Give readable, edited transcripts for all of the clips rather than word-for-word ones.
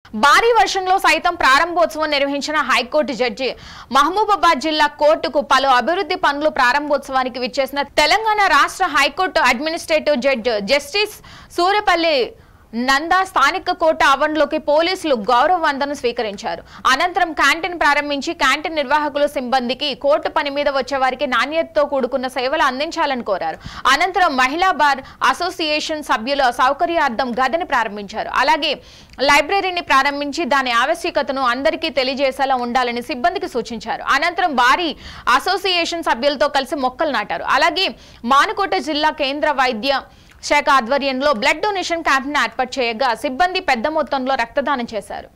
భారీ వర్షంలో సైతం ప్రారంభోత్సవం నిర్వహించిన హైకోర్టు జడ్జి మహబూబాబాద్ జిల్లా కోర్టుకు పలు అభివృద్ధి పనులు ప్రారంభోత్సవానికి విచ్చేసిన తెలంగాణ రాష్ట్ర high court administrative judge justice Suryapalli Nanda స్థానిక కోర్టు ఆవరణలోకి పోలీసులు గౌరవ వందనం స్వీకరించారు. అనంతరం క్యాంటీన్ ప్రారంభించి క్యాంటీన్ నిర్వాహకులు సిబ్బందికి కోర్టు పని మీద వచ్చే వారికి నాణ్యతతో కూడుకున్న సేవలు అందించాలని కోరారు. అనంతరం మహిళా బార్ అసోసియేషన్ సభ్యుల సౌకర్యార్థం గదిని ప్రారంభించారు. అలాగే లైబ్రరీని ప్రారంభించి దాని ఆవశ్యకతను అందరికీ తెలియజేసేలా ఉండాలని సిబ్బందికి సూచించారు. అనంతరం భారీ అసోసియేషన్ సభ్యులతో కలిసి మొక్కలు నాటారు. అలాగే మానుకోట జిల్లా కేంద్ర వైద్య శాఖ ఆధ్వర్యంలో బ్లడ్ డొనేషన్ క్యాంప్ ను ఏర్పాటు చేయగా సిబ్బంది పెద్ద మొత్తంలో రక్తదానం చేశారు.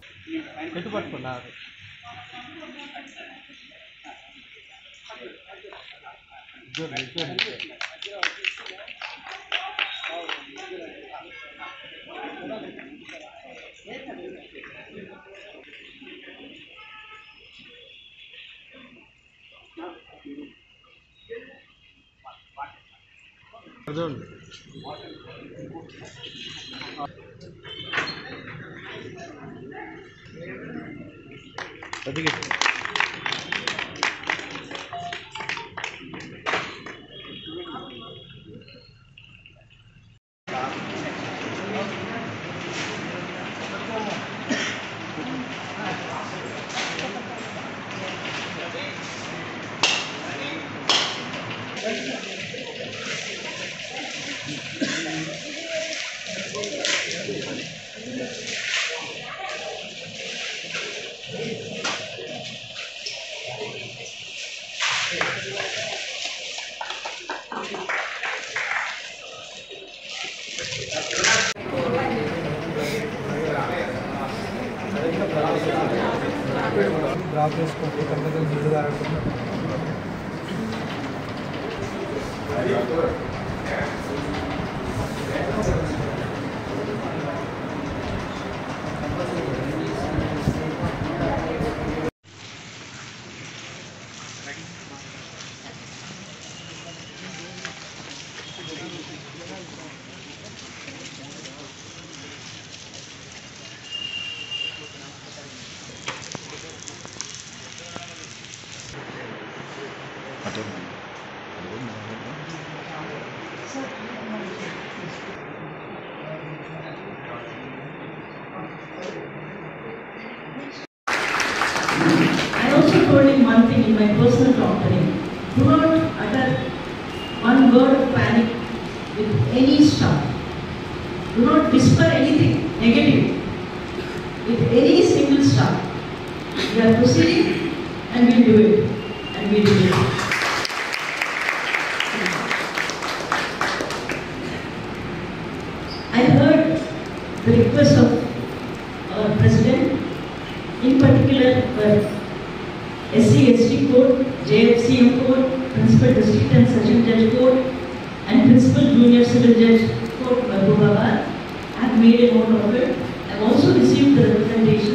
I also told him one thing in my personal talk to him. Do not utter one word of panic with any staff. Do not whisper anything negative with any single staff. We are proceeding and we will do it. And we will do it. I heard the request of our President, in particular SC/ST Court, JFCM Court, Principal District and Session Judge Court, and Principal Junior Civil Judge Court, Mehboobabaad. I have made a note of it. I have also received the representation